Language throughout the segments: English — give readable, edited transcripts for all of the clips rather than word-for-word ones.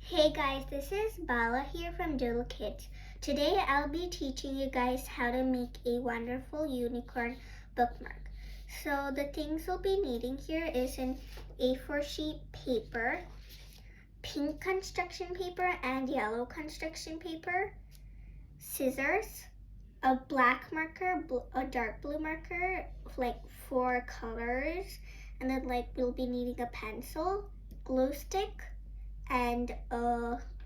Hey guys, this is Bala here from Doodle Kids. Today I'll be teaching you guys how to make a wonderful unicorn bookmark. So the things we'll be needing here is an A4 sheet paper, pink construction paper and yellow construction paper, scissors, a black marker, a dark blue marker, like 4 colors, and then we'll be needing a pencil, glue stick, and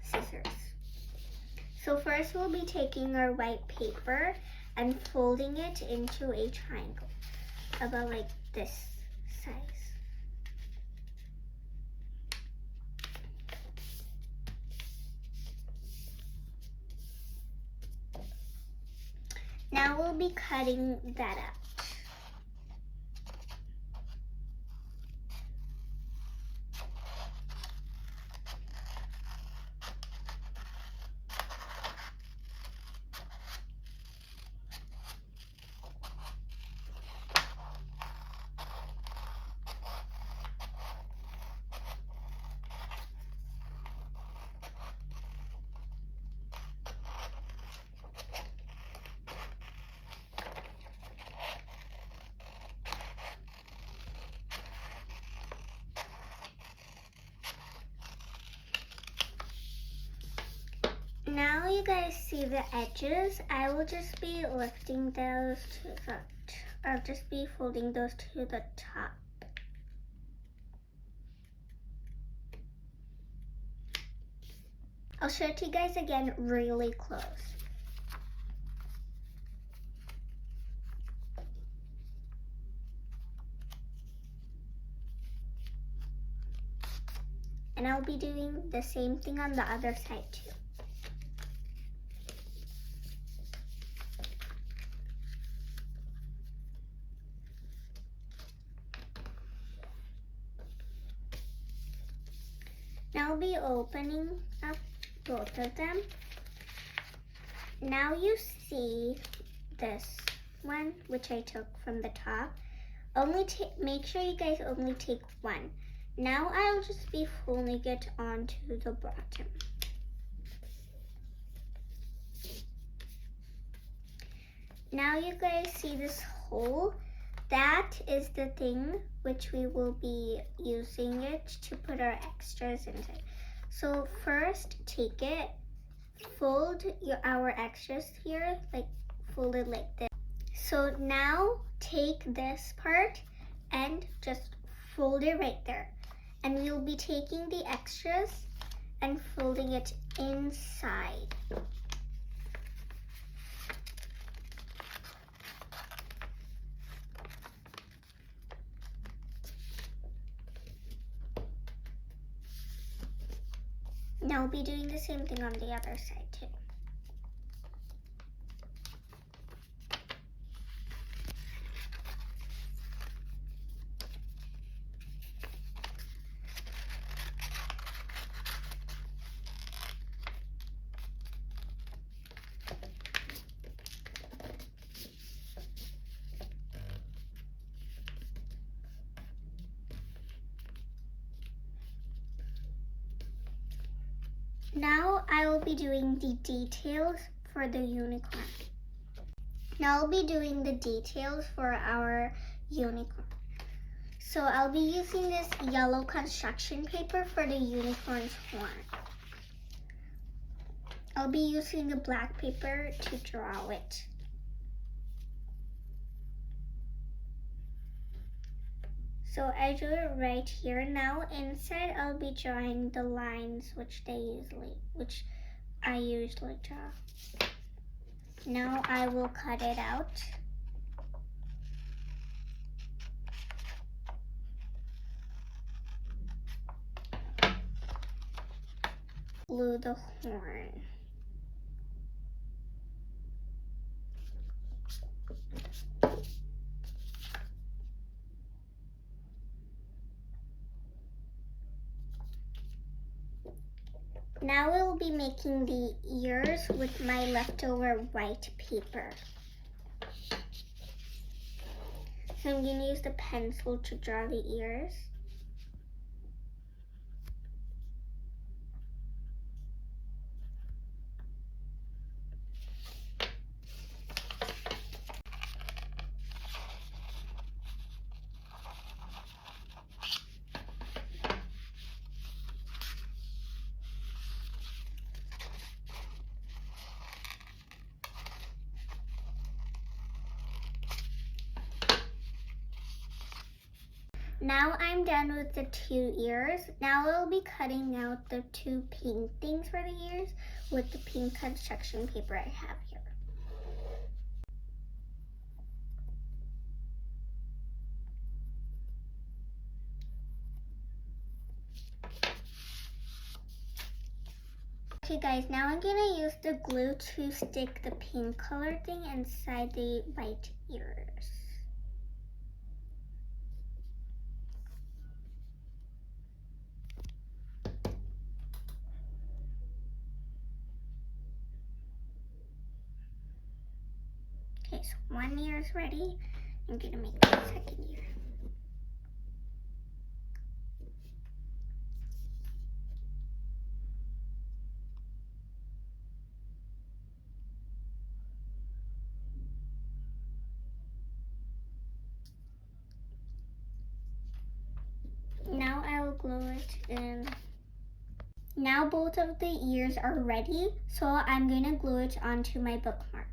scissors. So first we'll be taking our white paper and folding it into a triangle, about like this size. Now we'll be cutting that out. Now you guys see the edges. I will just be lifting those to the, I'll just be folding those to the top. I'll show it to you guys again really close. And I'll be doing the same thing on the other side too. Now I'll be opening up both of them. Now you see this one, which I took from the top. Make sure you guys only take one. Now I'll just be folding it onto the bottom. Now you guys see this hole? That is the thing which we will be using it to put our extras inside. So first take it, fold our extras here, like fold it like this. So now take this part and just fold it right there. And we'll be taking the extras and folding it inside. Now we'll be doing the same thing on the other side too. Now I will be doing the details for the unicorn. Now I'll be doing the details for our unicorn. So I'll be using this yellow construction paper for the unicorn's horn. I'll be using the black paper to draw it. So I drew it right here. Now inside I'll be drawing the lines which I usually draw. Now I will cut it out. Glue the horn. Now we'll be making the ears with my leftover white paper. So I'm going to use the pencil to draw the ears. Now I'm done with the 2 ears. Now I'll be cutting out the 2 pink things for the ears with the pink construction paper I have here. Okay guys, now I'm gonna use the glue to stick the pink color thing inside the white ears. Okay, so 1 ear is ready. I'm gonna make the second ear. Now I will glue it in. Now both of the ears are ready, so I'm gonna glue it onto my bookmark.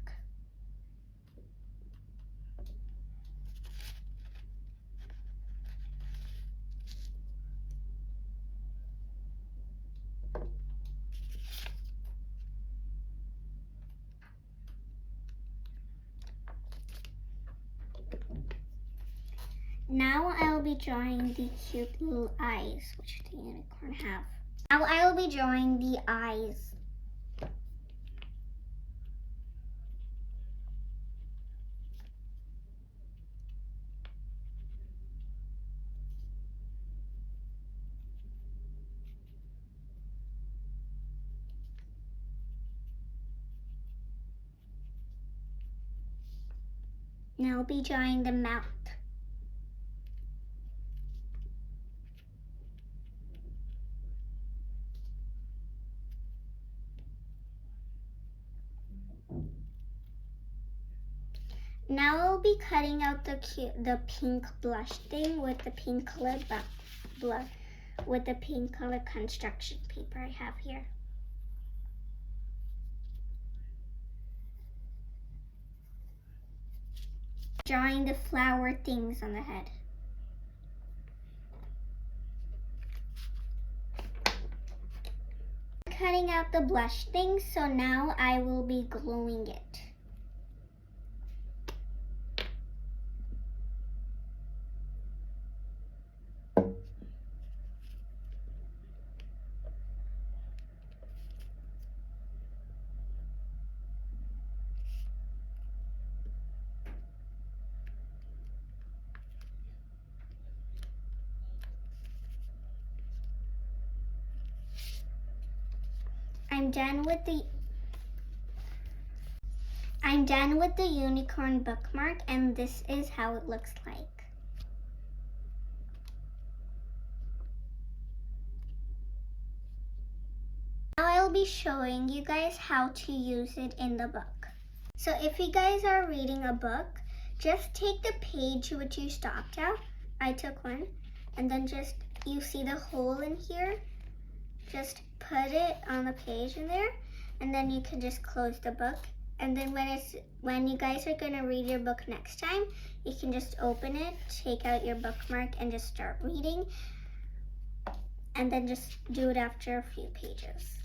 Now I'll be drawing the cute little eyes, which the unicorn have. Now I'll be drawing the eyes. Now I'll be drawing the mouth. Now I'll be cutting out the pink blush thing with the pink color blush with the pink color construction paper I have here. Drawing the flower things on the head. Cutting out the blush things, so now I will be gluing it. I'm done with the unicorn bookmark, and this is how it looks like. Now I'll be showing you guys how to use it in the book. So if you guys are reading a book, just take the page which you stopped at. I took one, and then just, you see the hole in here? Just put it on the page in there, and then you can just close the book. And then when you guys are gonna read your book next time, you can just open it, take out your bookmark, and just start reading. And then just do it after a few pages.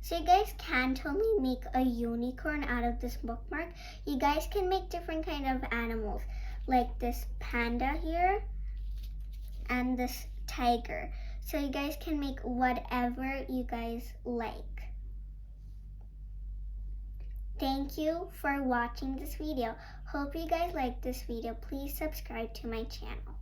So you guys can totally make a unicorn out of this bookmark. You guys can make different kind of animals, like this panda here and this tiger. So you guys can make whatever you guys like. Thank you for watching this video. Hope you guys liked this video. Please subscribe to my channel.